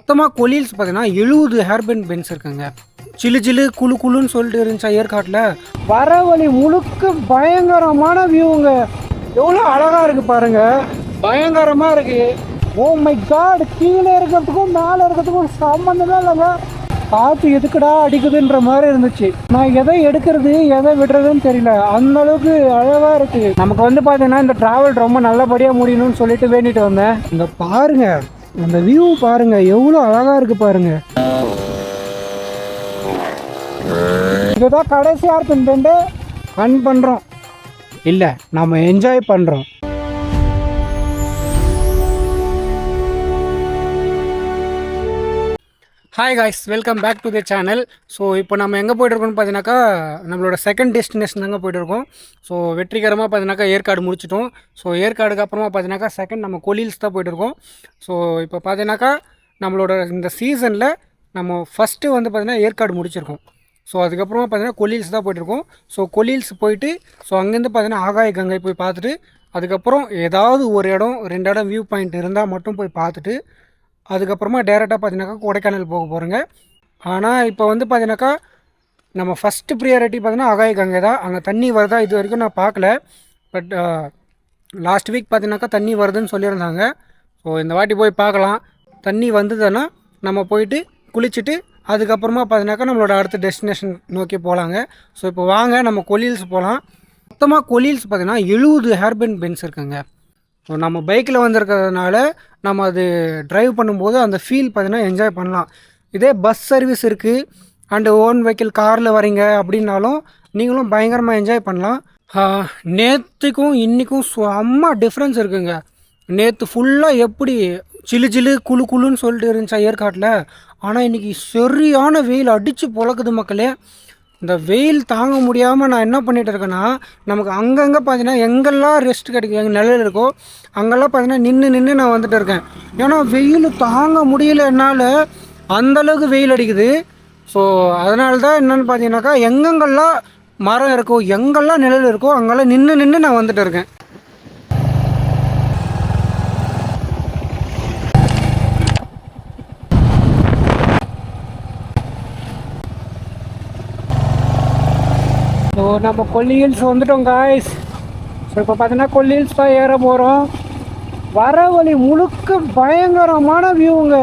மொத்தமாக கொலில்ஸ் பார்த்தீங்கன்னா 70 hairband Benz இருக்குங்க. சிலு சிலு குழு குழுன்னு சொல்லிட்டு இருந்துச்சா ஏற்காட்டில். வர வழி முழுக்க பயங்கரமான வியூங்க. எவ்வளோ அழகாக இருக்குது பாருங்கள், பயங்கரமாக இருக்குது. ஓ மை காட், கீழே இருக்கிறதுக்கும் மேலே இருக்கிறதுக்கும் சம்மந்தமே இல்லைங்க. காற்று எதுக்குடா அடிக்குதுன்ற மாதிரி இருந்துச்சு. நான் எதை எடுக்கிறது எதை விடுறதுன்னு தெரியல, அந்த அளவுக்கு அழகாக இருக்குது. நமக்கு வந்து பார்த்தீங்கன்னா இந்த ட்ராவல் ரொம்ப நல்லபடியாக முடியணும்னு சொல்லிட்டு வேண்டிட்டு வந்தேன். இங்கே பாருங்க, அந்த வியூ பாருங்க, எவ்வளோ அழகாக இருக்குது பாருங்க. இதுதான் கடைசி ஆர்பன் ஃபன் பண்ணுறோம் இல்லை, நம்ம என்ஜாய் பண்ணுறோம். Hi guys, welcome back to the channel. So இப்போ நம்ம எங்கே போய்ட்டுருக்கோம்னு பார்த்தீங்கன்னாக்கா நம்மளோட செகண்ட் டெஸ்டினேஷன் தாங்க போய்ட்டுருக்கோம். ஸோ வெற்றிகரமாக பார்த்தீங்கன்னாக்கா ஏற்காடு முடிச்சிட்டோம். ஸோ ஏற்காடுக்கு அப்புறமா பார்த்தீங்கன்னாக்கா செகண்ட் நம்ம கொலில்ஸ் தான் போய்ட்டுருக்கோம். ஸோ இப்போ பார்த்தீங்கன்னாக்கா நம்மளோட இந்த சீசனில் நம்ம ஃபஸ்ட்டு வந்து பார்த்திங்கன்னா ஏற்காடு முடிச்சிருக்கோம். ஸோ அதுக்கப்புறமா பார்த்தீங்கன்னா கொலில்ஸ் தான் போய்ட்டுருக்கோம். ஸோ கொலில்ஸ் போயிட்டு ஸோ அங்கேருந்து பார்த்தீங்கன்னா ஆகாய கங்கை போய் பார்த்துட்டு, அதுக்கப்புறம் ஏதாவது ஒரு இடம் 2 இடம் வியூ பாயிண்ட் இருந்தால் மட்டும் போய் பார்த்துட்டு, அதுக்கப்புறமா டேரெக்டாக பார்த்தீங்கன்னாக்கா கொடைக்கானல் போக போகிறோங்க. ஆனால் இப்போ வந்து பார்த்தீங்கன்னாக்கா நம்ம ஃபஸ்ட்டு ப்ரியாரிட்டி பார்த்தீங்கன்னா ஆகாய கங்கை தான். அங்கே தண்ணி வருதா இது வரைக்கும் நான் பார்க்கல. பட் லாஸ்ட் வீக் பார்த்தீங்கன்னாக்கா தண்ணி வருதுன்னு சொல்லியிருந்தாங்க. ஸோ இந்த வாட்டி போய் பார்க்கலாம். தண்ணி வந்ததுன்னா நம்ம போயிட்டு குளிச்சுட்டு அதுக்கப்புறமா பார்த்தீங்கன்னாக்கா நம்மளோட அடுத்த டெஸ்டினேஷன் நோக்கி போகலாங்க. ஸோ இப்போ வாங்க நம்ம கொலில்ஸ் போகலாம். மொத்தமாக கொலில்ஸ் பார்த்தீங்கன்னா 70 ஹேர்பேண்ட் பென்ஸ் இருக்குங்க. ஸோ நம்ம பைக்கில் வந்திருக்கிறதுனால நம்ம அது ட்ரைவ் பண்ணும்போது அந்த ஃபீல் பார்த்தீங்கன்னா என்ஜாய் பண்ணலாம். இதே பஸ் சர்வீஸ் இருக்குது அண்டு ஓன் வெஹிக்கிள் காரில் வரீங்க அப்படின்னாலும் நீங்களும் பயங்கரமாக என்ஜாய் பண்ணலாம். நேற்றுக்கும் இன்றைக்கும் செம்ம டிஃப்ரென்ஸ் இருக்குங்க. நேற்று ஃபுல்லாக எப்படி சிலு சிலு குழு குழுன்னு சொல்லிட்டு இருந்துச்சா ஏற்காட்டில், ஆனால் இன்றைக்கி சரியான வெயில் அடித்து பொழக்குது மக்களே. இந்த வெயில் தாங்க முடியாமல் நான் என்ன பண்ணிகிட்டு இருக்கேன்னா, நமக்கு அங்கங்கே பார்த்தீங்கன்னா எங்கெல்லாம் ரெஸ்ட் கிடைக்கும், எங்கள் நிலையில் இருக்கோ அங்கெல்லாம் பார்த்தீங்கன்னா நின்று நான் வந்துட்டு இருக்கேன். ஏன்னா வெயில் தாங்க முடியல என்னால், அந்தளவுக்கு வெயில் அடிக்குது. ஸோ அதனால தான் என்னென்னு பார்த்தீங்கன்னாக்கா எங்கெங்கெல்லாம் மரம் இருக்கோ எங்கெல்லாம் நிழல் இருக்கோ அங்கெல்லாம் நின்று நான் வந்துட்டு இருக்கேன். ஸோ நம்ம கொல்லிஹில்ஸ் வந்துட்டோம் காய்ஸ். ஸோ இப்போ பார்த்தீங்கன்னா கொல்லிஹில்ஸ் தான் ஏற போகிறோம். வர வழி முழுக்க பயங்கரமான வியூங்க.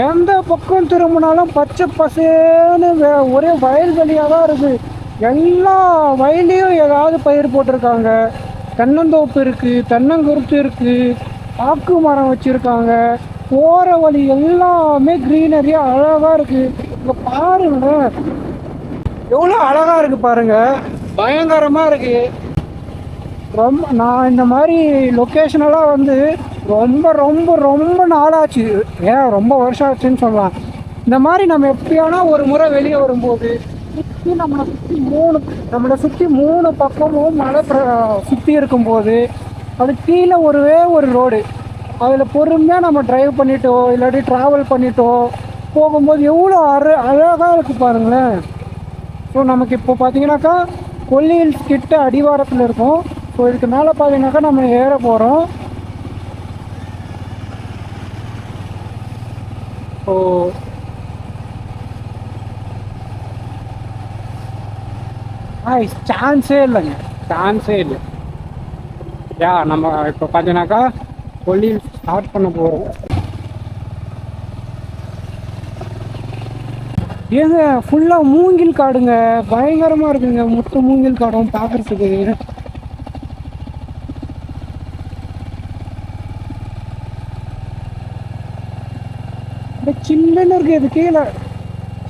எந்த பக்கம் திரும்பினாலும் பச்சை பசேன்னு ஒரே வயல்வெளியாக தான் இருக்குது. எல்லா வயலையும் ஏதாவது பயிர் போட்டிருக்காங்க. தென்னந்தோப்பு இருக்குது, தென்னங்குருத்து இருக்குது, பாக்கு மரம் வச்சுருக்காங்க. போகிற வழி எல்லாமே க்ரீனரியாக அழகாக இருக்குது. இப்போ பாருங்களேன், எவ்வளோ அழகாக இருக்குது பாருங்கள், பயங்கரமாக இருக்குது. நான் இந்த மாதிரி லொக்கேஷனெல்லாம் வந்து ரொம்ப ரொம்ப ரொம்ப நாளாச்சு, ஏன் ரொம்ப வருஷம் ஆச்சுன்னு சொல்லலாம். இந்த மாதிரி நம்ம எப்படியானா ஒரு முறை வெளியே வரும்போது சுற்றி நம்மளை சுற்றி 3 பக்கமும் மலை சுற்றி இருக்கும்போது அது கீழே ஒரு ரோடு, அதில் பொறுமையாக நம்ம டிரைவ் பண்ணிட்டோ இல்லாட்டி ட்ராவல் பண்ணிட்டோ போகும்போது எவ்வளோ அழகாக இருக்குது பாருங்களேன். ஸோ நமக்கு இப்போ பார்த்தீங்கன்னாக்கா கொல்லிஹில்ஸ் கிட்ட அடிவாரத்தில் இருக்கும். ஸோ இதுக்கு மேலே பார்த்தீங்கன்னாக்கா நம்ம ஏற போகிறோம். ஸோ சான்ஸே இல்லைங்க, சான்ஸே இல்லை. நம்ம இப்போ பார்த்தீங்கன்னாக்கா கொல்லிஹில்ஸ் ஸ்டார்ட் பண்ண போகிறோம். ஏங்க ஃபுல்லாக மூங்கில் காடுங்க, பயங்கரமாக இருக்குங்க. மொத்த மூங்கில் காடும் பார்க்குறதுக்கு. சில்லுன்னு இருக்கு, இது கீழே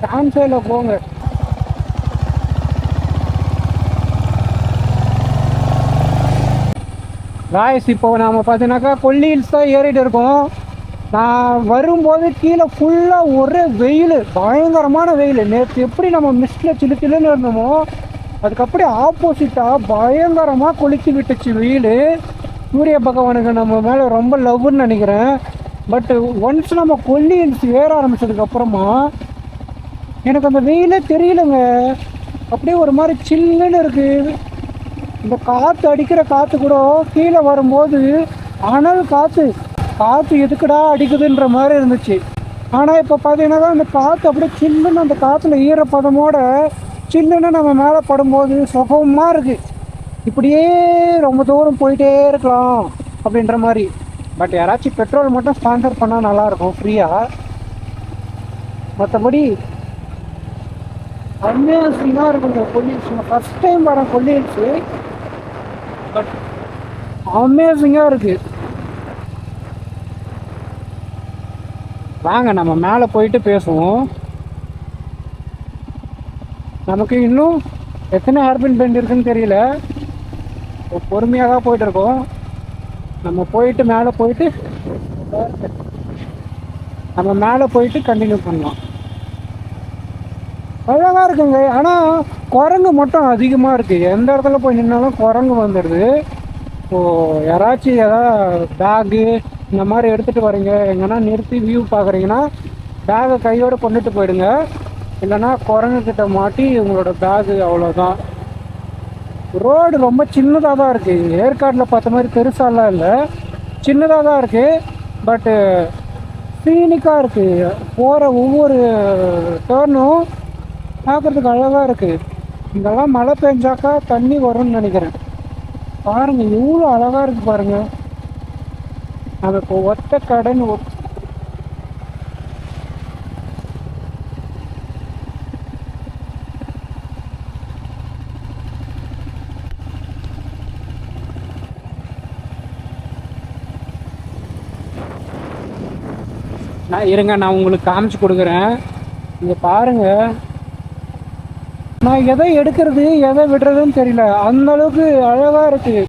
சான்ஸே இல்லை போங்க. காய்ஸ் இப்போ நாம் பார்த்தீங்கன்னாக்கா கொல்லிஹில்ஸ் தான் ஏறிட்டு இருக்கோம். நான் வரும்போது கீழே ஃபுல்லாக ஒரே வெயில், பயங்கரமான வெயில். நேற்று எப்படி நம்ம மிஸ்டில் சில்லு சில்லுன்னு இருந்தோமோ அதுக்கப்புறம் ஆப்போசிட்டாக பயங்கரமாக கொளுத்தி விட்டுச்சு வெயில். சூரிய பகவானுக்கு நம்ம மேலே ரொம்ப லவ்னு நினைக்கிறேன். பட் ஒன்ஸ் நம்ம கொல்லிஹில்ஸ் ஏற ஆரம்பித்ததுக்கப்புறமா எனக்கு அந்த வெயிலே தெரியலைங்க. அப்படியே ஒரு மாதிரி சில்லுன்னு இருக்குது. இந்த காற்று அடிக்கிற காற்று கூட கீழே வரும்போது அனல் காற்று எதுக்குடா அடிக்குதுன்ற மாதிரி இருந்துச்சு. ஆனால் இப்போ பார்த்தீங்கன்னா அந்த காற்று அப்படியே சில்லுன்னு, அந்த காற்றுல ஈரப்பதமோட சில்லுன்னு நம்ம மேலே படும்போது சுகமாக இருக்குது. இப்படியே ரொம்ப தூரம் போயிட்டே இருக்கலாம் அப்படின்ற மாதிரி. பட் யாராச்சும் பெட்ரோல் மட்டும் ஸ்பான்சர் பண்ணால் நல்லாயிருக்கும் ஃப்ரீயாக. மற்றபடி அமேசிங்காக இருக்குங்க கொல்லிஹில்ஸ். ஃபஸ்ட் டைம் வரேன் கொல்லிஹில்ஸு, பட் அமேசிங்காக இருக்குது. வாங்க நம்ம மேலே போயிட்டு பேசுவோம். நமக்கு இன்னும் எத்தனை ஹேர்பின் பெண்ட் இருக்குன்னு தெரியல, பொறுமையாக தான் போயிட்டுருக்கோம். நம்ம போயிட்டு மேலே போயிட்டு கண்டினியூ பண்ணலாம். அழகாக இருக்குங்க. ஆனால் குரங்கு மட்டும் அதிகமாக இருக்குது. எந்த இடத்துல போய் நின்னாலும் குரங்கு வந்துடுது. ஸோ யாராச்சும் ஏதாவது பேகு இந்த மாதிரி எடுத்துகிட்டு வரீங்க, எங்கன்னா நிறுத்தி வியூ பார்க்குறீங்கன்னா பேகை கையோடு கொண்டுட்டு போயிடுங்க. இல்லைன்னா குரங்குக்கிட்ட மாட்டி உங்களோட பேகு அவ்வளோதான். ரோடு ரொம்ப சின்னதாக தான் இருக்குது. ஏற்காட்டில் பார்த்த மாதிரி பெருசாலாம் இல்லை, சின்னதாக தான் இருக்குது. பட்டு சீனிக்காக இருக்குது. போகிற ஒவ்வொரு டேர்னும் பார்க்குறதுக்கு அழகாக இருக்குது. இங்கெல்லாம் மழை பெஞ்சாக்கா தண்ணி வரும்னு நினைக்கிறேன். பாருங்கள் எவ்வளோ அழகாக இருக்குது பாருங்கள். அது இப்போ ஒத்த கடன் இருங்க, நான் உங்களுக்கு காமிச்சு கொடுக்குறேன். இங்கே பாருங்கள், நான் எதை எடுக்கிறது எதை விடுறதுன்னு தெரியல, அந்த அளவுக்கு அழகாக இருக்குது.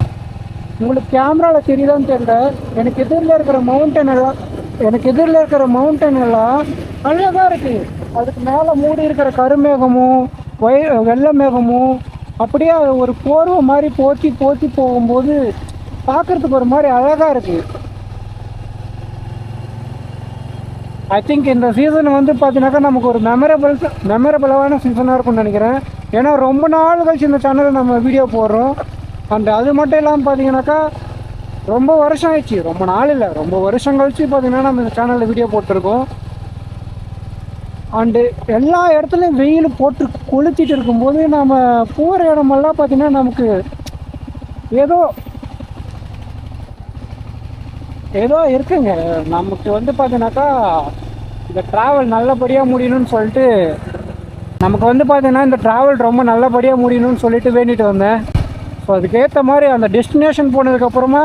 உங்களுக்கு கேமராவில் தெரியுதான்னு தெரியல. எனக்கு எதிரில் இருக்கிற மவுண்டன் எல்லாம் அழகாக இருக்குது. அதுக்கு மேலே மூடி இருக்கிற கருமேகமும் வெள்ளை மேகமும் அப்படியே ஒரு போர்வை மாதிரி போற்றி போகும்போது பார்க்குறதுக்கு ஒரு மாதிரி அழகாக இருக்குது. ஐ திங்க் இந்த சீசன் வந்து பார்த்தீங்கன்னாக்கா நமக்கு ஒரு மெமரபிளான சீசனாக இருக்கும்னு நினைக்கிறேன். ஏன்னா ரொம்ப நாள் கழிச்சு இந்த சேனலில் நம்ம வீடியோ போடுறோம். அண்ட் அது மட்டும் இல்லாமல் பார்த்தீங்கன்னாக்கா ரொம்ப வருஷம் ஆயிடுச்சு, ரொம்ப நாள் இல்லை, ரொம்ப வருஷம் கழிச்சு பார்த்தீங்கன்னா நம்ம இந்த சேனலில் வீடியோ போட்டிருக்கோம். அண்டு எல்லா இடத்துலையும் வெயில் போட்டு கொளுத்திட்டு இருக்கும்போது நம்ம போகிற இடமெல்லாம் பார்த்தீங்கன்னா நமக்கு ஏதோ இருக்குங்க. நமக்கு வந்து பார்த்தீங்கன்னாக்கா இந்த ட்ராவல் நல்லபடியாக முடியணும்னு சொல்லிட்டு நமக்கு வந்து பார்த்தீங்கன்னா இந்த ட்ராவல் ரொம்ப நல்லபடியாக முடியணும்னு சொல்லிட்டு வேண்டிட்டு வந்தேன். ஸோ அதுக்கேற்ற மாதிரி அந்த டெஸ்டினேஷன் போனதுக்கப்புறமா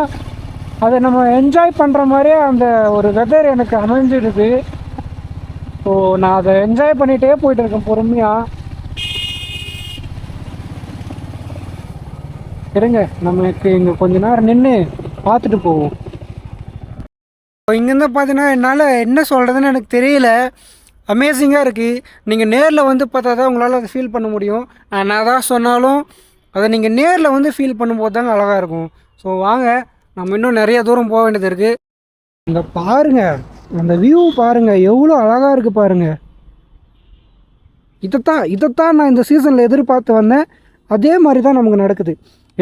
அதை நம்ம என்ஜாய் பண்ணுற மாதிரியே அந்த ஒரு வெதர் எனக்கு அமைஞ்சிடுது. ஸோ நான் அதை என்ஜாய் பண்ணிகிட்டே போயிட்டுருக்கேன் பொறுமையாக. இருங்க, நமக்கு இங்கே கொஞ்ச நேரம் நின்று பார்த்துட்டு போவோம். இங்கேருந்து பார்த்தீங்கன்னா என்னால் என்ன சொல்கிறதுன்னு எனக்கு தெரியல. அமேசிங்காக இருக்குது. நீங்கள் நேரில் வந்து பார்த்தா தான் உங்களால் அதை ஃபீல் பண்ண முடியும். நான் தான் சொன்னாலும் அதை நீங்கள் நேரில் வந்து ஃபீல் பண்ணும்போது தாங்க அழகாக இருக்கும். ஸோ வாங்க, நம்ம இன்னும் நிறைய தூரம் போக வேண்டியது இருக்குது. இங்கே பாருங்கள், அந்த வியூ பாருங்கள் எவ்வளோ அழகாக இருக்குது பாருங்கள். இதைத்தான் நான் இந்த சீசனில் எதிர்பார்த்து வந்தேன். அதே மாதிரி தான் நமக்கு நடக்குது.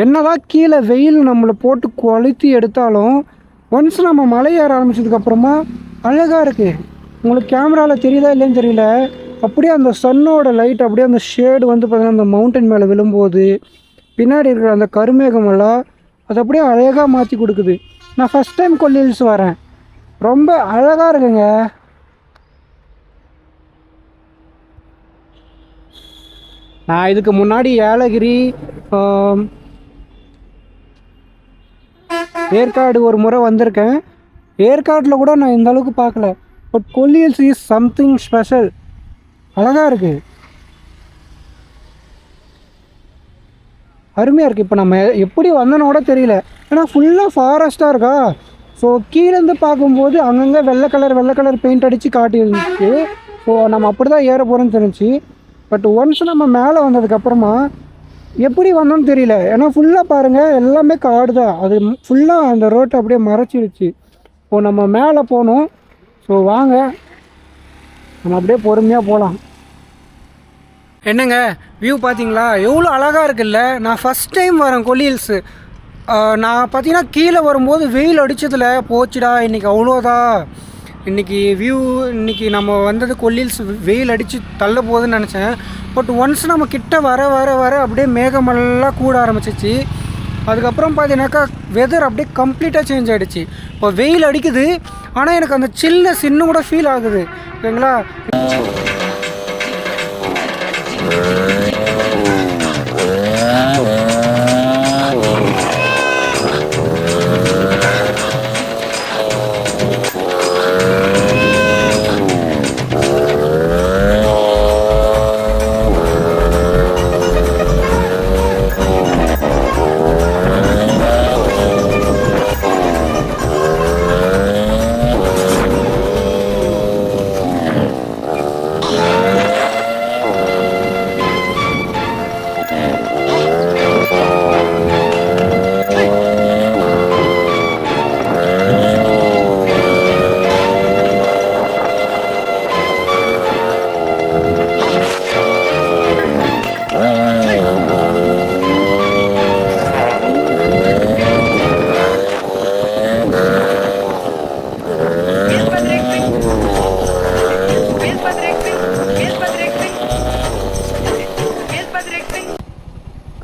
என்னதான் கீழே வெயில் நம்மளை போட்டு கொளுத்தி எடுத்தாலும் ஒன்ஸ் நம்ம மலை ஏற ஆரம்பிச்சதுக்கப்புறமா அழகாக இருக்குது. உங்களுக்கு கேமராவில் தெரியுதா இல்லைன்னு தெரியல, அப்படியே அந்த சன்னோட லைட் அப்படியே அந்த ஷேடு வந்து பார்த்திங்கன்னா அந்த மவுண்டன் மேலே விழும்போது பின்னாடி இருக்கிற அந்த கருமேகமெல்லாம் அது அப்படியே அழகாக மாற்றி கொடுக்குது. நான் ஃபஸ்ட் டைம் கொல்லிஹில்ஸ் வரேன், ரொம்ப அழகாக இருக்குங்க. நான் இதுக்கு முன்னாடி ஏலகிரி, ஏற்காடு ஒரு முறை வந்திருக்கேன். ஏற்காட்டில் கூட நான் இந்த அளவுக்கு பார்க்கல. But Kolli Hills is something special. அழகாக இருக்குது, அருமையாக இருக்குது. இப்போ நம்ம எப்படி வந்தோன்னு கூட தெரியல, ஏன்னா ஃபுல்லாக ஃபாரஸ்ட்டாக இருக்கா. ஸோ கீழேருந்து பார்க்கும்போது அங்கங்கே வெள்ளை கலர் பெயிண்ட் அடித்து காட்டியிருந்துச்சு. ஸோ நம்ம அப்படி தான் ஏற போகிறோன்னு தெரிஞ்சு. பட் ஒன்ஸ் நம்ம மேலே வந்ததுக்கப்புறமா எப்படி வந்தோன்னு தெரியல, ஏன்னா ஃபுல்லாக பாருங்கள் எல்லாமே காடு தான். அது ஃபுல்லாக அந்த ரோட்டை அப்படியே மறைச்சிருச்சு. இப்போது நம்ம மேலே போகணும். ஸோ வாங்க நம்ம அப்படியே பொறுமையாக போகலாம். என்னங்க வியூ பார்த்தீங்களா, எவ்வளோ அழகாக இருக்குல்ல. நான் ஃபஸ்ட் டைம் வரேன் கொல்லிஹில்ஸு. நான் பார்த்தீங்கன்னா கீழே வரும்போது வெயில் அடித்ததில் போச்சுடா இன்றைக்கி அவ்வளோதான், இன்றைக்கி இன்றைக்கி நம்ம வந்தது கொல்லில்ஸ் வெயில் அடித்து தள்ள போகுதுன்னு நினச்சேன். பட் ஒன்ஸ் நம்ம கிட்ட வர வர வர அப்படியே மேகமெல்லாம் கூட ஆரம்பிச்சிச்சு. அதுக்கப்புறம் பார்த்தீங்கன்னாக்கா வெதர் அப்படியே கம்ப்ளீட்டாக சேஞ்ச் ஆகிடுச்சு. இப்போ வெயில் அடிக்குது, ஆனால் எனக்கு அந்த சில்னஸ் இன்னும் கூட ஃபீல் ஆகுது. ஓகேங்களா?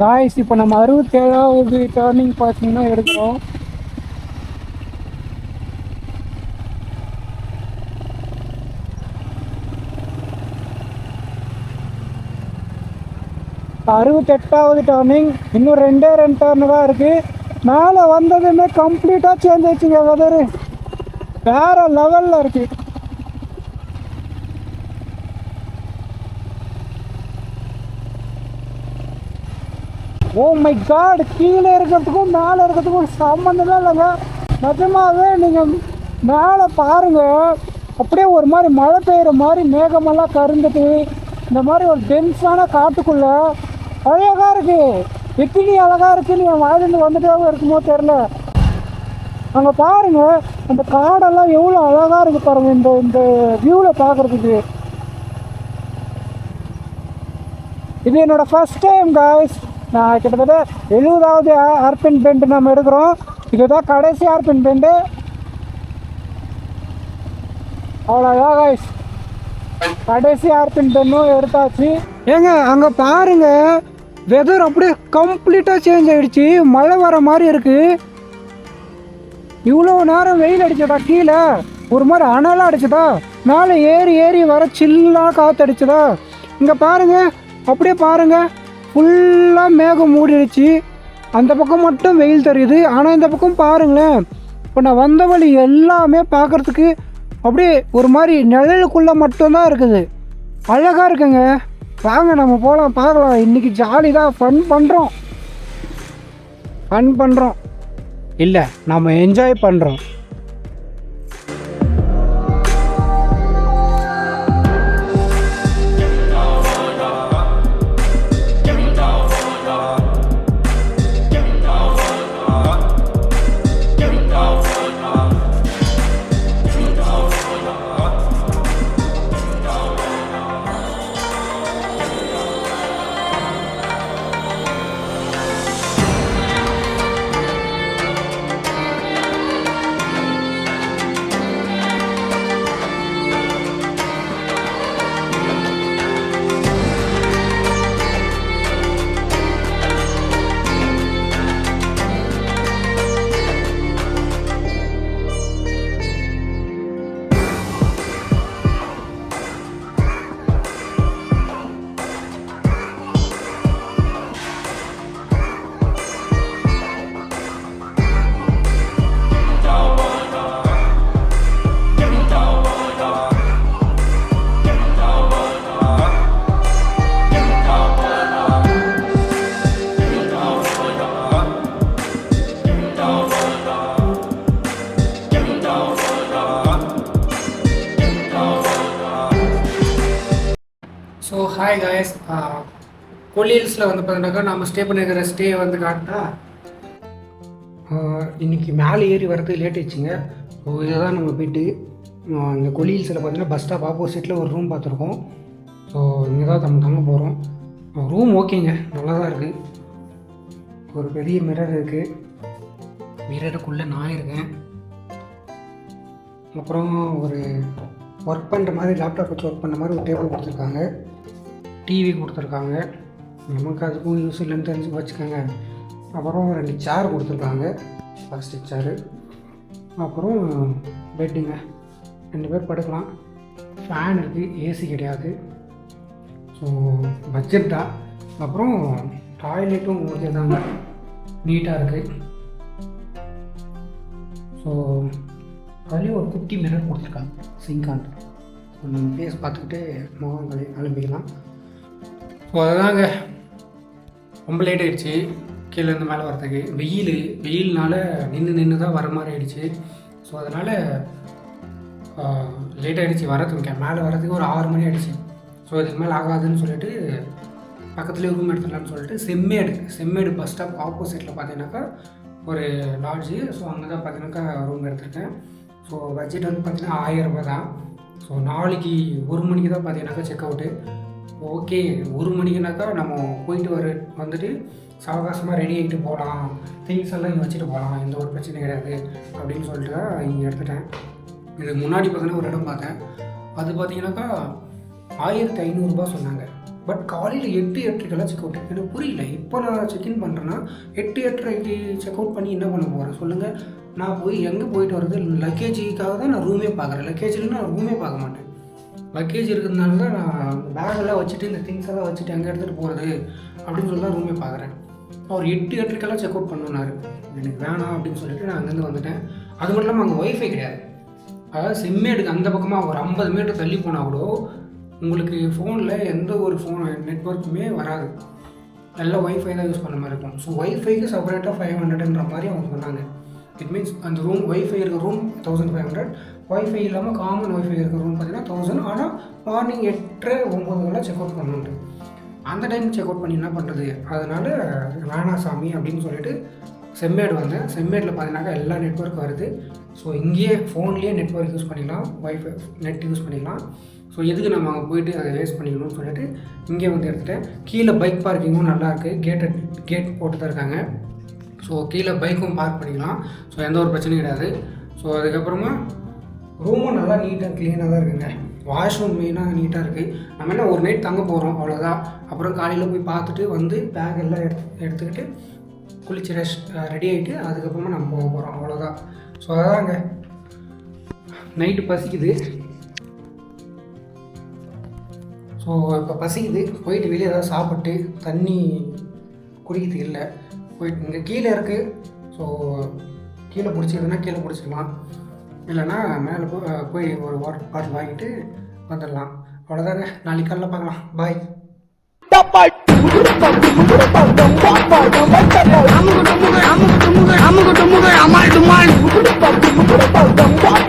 காய்ஸ், இப்போ நம்ம 67வது டர்னிங் பார்த்தீங்கன்னா எடுக்கிறோம். அறுபத்தெட்டாவது டர்னிங். இன்னும் 2 டர்னு தான் இருக்குது. மேலே வந்ததுமே கம்ப்ளீட்டாக சேஞ்ச் ஆயிடுச்சுங்க. வெதரு வேறு லெவலில் இருக்குது. ஓ மை காட், கீழே இருக்கிறதுக்கும் மேலே இருக்கிறதுக்கும் சம்மந்தமே இல்லைங்க. நிஜமாகவே நீங்கள் மேலே பாருங்கள், அப்படியே ஒரு மாதிரி மழை பெய்கிற மாதிரி மேகமெல்லாம் கருந்துட்டு இந்த மாதிரி ஒரு டென்ஸான காட்டுக்குள்ளே அழகாக இருக்குது. எத்தனி அழகாக இருக்குன்னு என் வாயிலிருந்து வந்துட்டே இருக்குமோ தெரில. அங்கே பாருங்கள், அந்த காடெல்லாம் எவ்வளோ அழகாக இருக்குது பாருங்கள் இந்த வியூவில் பார்க்குறதுக்கு. இது என்னோடய ஃபஸ்ட் டைம் காய்ஸ். நான் கிட்டத்தட்ட 70வது ஹேர்பின் பெண்டு நம்ம எடுக்கிறோம். இதுதான் கடைசி ஹேர்பின் பெண்டு. அவ்வளோதான் காய்ஸ், கடைசி ஹேர்பின் பெண்ணும் எடுத்தாச்சு. ஏங்க அங்கே பாருங்கள், வெதர் அப்படியே கம்ப்ளீட்டாக சேஞ்ச் ஆகிடுச்சு. மழை வர மாதிரி இருக்குது. இவ்வளோ நேரம் வெயில் அடிச்சதா, கீழே ஒரு மாதிரி அனலாக அடிச்சதா, மேலே ஏறி ஏறி வர சில்லாக காற்று அடிச்சதா. இங்கே பாருங்கள், அப்படியே பாருங்கள், ஃபுல்லாக மேகம் மூடிடுச்சு. அந்த பக்கம் மட்டும் வெயில் தெரியுது. ஆனால் இந்த பக்கம் பாருங்களேன், இப்போ நான் வந்த வழி எல்லாமே பார்க்குறதுக்கு அப்படியே ஒரு மாதிரி நிழலுக்குள்ளே மட்டும்தான் இருக்குது. அழகாக இருக்குங்க. வாங்க நம்ம போகலாம், பார்க்கலாம். இன்றைக்கி ஜாலி தான், ஃபன் பண்ணுறோம் இல்லை, நம்ம என்ஜாய் பண்ணுறோம். ஸோ ஹாய் காய்ஸ், கொல்லில்ஸில் வந்து பார்த்தீங்கன்னாக்கா நம்ம ஸ்டே பண்ணியிருக்கிற ஸ்டே வந்து காட்டினா இன்றைக்கி மேலே ஏறி வரது லேட் ஆயிடுச்சுங்க. ஸோ இதுதான் நம்ம போய்ட்டு இங்கே கொல்லில்ஸில் பார்த்தீங்கன்னா பஸ் ஸ்டாப் ஆப்போசிட்டில் ஒரு ரூம் பார்த்துருக்கோம். ஸோ இங்கே தான் நம்ம தங்க போகிறோம். ரூம் ஓகேங்க, நல்லா தான் இருக்குது. ஒரு பெரிய மிரர் இருக்குது. மிரருக்குள்ளே நான் இருக்கேன். அப்புறம் ஒரு ஒர்க் பண்ணுற மாதிரி லேப்டாப் வச்சு ஒர்க் பண்ணுற மாதிரி ஒரு டேபிள் கொடுத்துருக்காங்க. டிவி கொடுத்துருக்காங்க. நமக்கு அதுக்கும் யூஸ் இல்லைன்னு தெரிஞ்சு வச்சுக்கோங்க. அப்புறம் 2 சேர் கொடுத்துருக்காங்க, பிளாஸ்டிக் சேரு. அப்புறம் பெட்டுங்க, 2 பேர் படுக்கலாம். ஃபேன் இருக்குது, ஏசி கிடையாது. ஸோ பட்ஜெட் தான். அப்புறம் டாய்லெட்டும் ஓகே தாங்க, நீட்டாக இருக்குது. ஸோ அதுலேயும் ஒரு குட்டி மிரர் கொடுத்துருக்காங்க, சிங்கான். ஸோ நம்ம ஃபேஸ் பார்த்துக்கிட்டு முகம் அனுப்பிக்கலாம். ஸோ அதுதாங்க, ரொம்ப லேட் ஆகிடுச்சு கீழேருந்து மேலே வரதுக்கு. வெயில்னால நின்று தான் வர மாதிரி ஆகிடுச்சு. ஸோ அதனால் லேட் ஆகிடுச்சு வரதுக்கு. மேலே வரதுக்கு ஒரு 6 மணி ஆகிடுச்சு. ஸோ இதுக்கு மேலே ஆகாதுன்னு சொல்லிட்டு பக்கத்துலேயே ரூம் எடுத்துடலான்னு சொல்லிட்டு செம்மேடு பஸ் ஸ்டாப் ஆப்போசிட்டில் பார்த்தீங்கன்னாக்கா ஒரு லாட்ஜு. ஸோ அங்கே தான் பார்த்தீங்கன்னாக்கா ரூம் எடுத்திருக்கேன். ஸோ பட்ஜெட் வந்து பார்த்தீங்கன்னா 1000 ரூபா தான். ஸோ நாளைக்கு 1 மணிக்கு தான் பார்த்தீங்கன்னாக்கா செக் அவுட்டு. ஓகே, 1 மணிக்குனாக்கா நம்ம போயிட்டு வந்துட்டு சாவகாசமாக ரெடி ஆகிட்டு போகலாம், திங்ஸ் எல்லாம் இங்கே வச்சுட்டு போகலாம், எந்த ஒரு பிரச்சனையும் கிடையாது அப்படின்னு சொல்லிட்டு தான் இங்கே எடுத்துட்டேன். இது முன்னாடி பார்த்தீங்கன்னா ஒரு இடம் பார்த்தேன். அது பார்த்தீங்கன்னாக்கா 1500 சொன்னாங்க. பட் காலையில் 8:30 செக் அவுட். எனக்கு புரியல. இப்போ நான் செக்இன் பண்ணுறேன்னா 8:30 செக் அவுட் பண்ணி என்ன பண்ண போகிறேன் சொல்லுங்கள். நான் எங்கே போயிட்டு வர்றது? லக்கேஜுக்காக தான் நான் ரூமே பார்க்குறேன். லக்கேஜ் இல்லைன்னா நான் ரூமே பார்க்க மாட்டேன். லக்கேஜ் இருக்கிறதுனால தான் நான் பேக்கெல்லாம் வச்சுட்டு இந்த திங்ஸ் எல்லாம் வச்சுட்டு எங்கே எடுத்துகிட்டு போகிறது அப்படின்னு சொல்லி தான் ரூமே பார்க்குறேன். அவர் 8:30 செக் அவுட் பண்ணுனார். எனக்கு வேணாம் அப்படின்னு சொல்லிட்டு நான் அங்கேருந்து வந்துட்டேன். அது மட்டும் இல்லாமல் அங்கே ஒய்ஃபை கிடையாது. அதாவது செம்மேடுக்கு அந்த பக்கமாக ஒரு 50 மீட்டர் தள்ளி போனால் கூட உங்களுக்கு ஃபோனில் எந்த ஒரு நெட்வொர்க்குமே வராது. எல்லாம் ஒய்ஃபை தான் யூஸ் பண்ண மாதிரி இருக்கும். ஸோ ஒய்ஃபைக்கு செப்பரேட்டாக 500ன்ற மாதிரி அவங்க சொன்னாங்க. இட் மீன்ஸ் அந்த ரூம் ஒய்ஃபை இருக்கிற ரூம் 1500, ஒய்ஃபை இல்லாமல் காமன் ஒய்ஃபை இருக்கிற ரூம் பார்த்தீங்கன்னா 1000. ஆனால் மார்னிங் 8:30-9 செக் அவுட் பண்ணணுன்ட்டு அந்த டைம் செக் அவுட் பண்ணி என்ன பண்ணுறது? அதனால் வேணாம் சாமி அப்படின்னு சொல்லிட்டு செம்மேடு வந்தேன். செம்மேடில் பார்த்தீங்கன்னாக்கா எல்லா நெட்வொர்க் வருது. ஸோ இங்கேயே ஃபோன்லேயே நெட்வொர்க் யூஸ் பண்ணிக்கலாம், ஒய்ஃபை நெட் யூஸ் பண்ணிக்கலாம். ஸோ எதுக்கு நம்ம அங்கே போயிட்டு அதை வேஸ்ட் பண்ணிக்கணும்னு சொல்லிட்டு இங்கே வந்து எடுத்துகிட்டேன். கீழே பைக் பார்க்கிங்கும் நல்லாயிருக்கு, கேட் போட்டு தான் இருக்காங்க. ஸோ கீழே பைக்கும் பார்க் பண்ணிக்கலாம். ஸோ எந்த ஒரு பிரச்சனையும் கிடையாது. ஸோ அதுக்கப்புறமா ரூமும் நல்லா நீட்டாக க்ளீனாக தான் இருக்குங்க. வாஷ்ரூம் மெயினாக நீட்டாக இருக்குது. நம்ம என்ன ஒரு நைட் தங்க போகிறோம் அவ்வளோதான். அப்புறம் காலையில் போய் பார்த்துட்டு வந்து பேக் எல்லாம் எடுத்துக்கிட்டு குளிச்சு ரெடி ஆகிட்டு அதுக்கப்புறமா நம்ம போக போகிறோம், அவ்வளோதான். ஸோ அதாங்க, நைட்டு பசிக்குது. ஸோ இப்போ பசிக்குது, போயிட்டு வெளியே ஏதாவது சாப்பிட்டு தண்ணி குடிக்கிறதுக்கு இல்லை. போயிட்டு இங்கே கீழே இருக்குது. ஸோ கீழே பிடிச்சிதுன்னா கீழே பிடிச்சிக்கலாம், இல்லைன்னா மேலே போய் ஒரு வாட்டர் பாட்டில் வாங்கிட்டு வந்துடலாம். அவ்வளோதாங்க, நாளைக்கு காலையில் பார்க்கலாம். பாய். I'm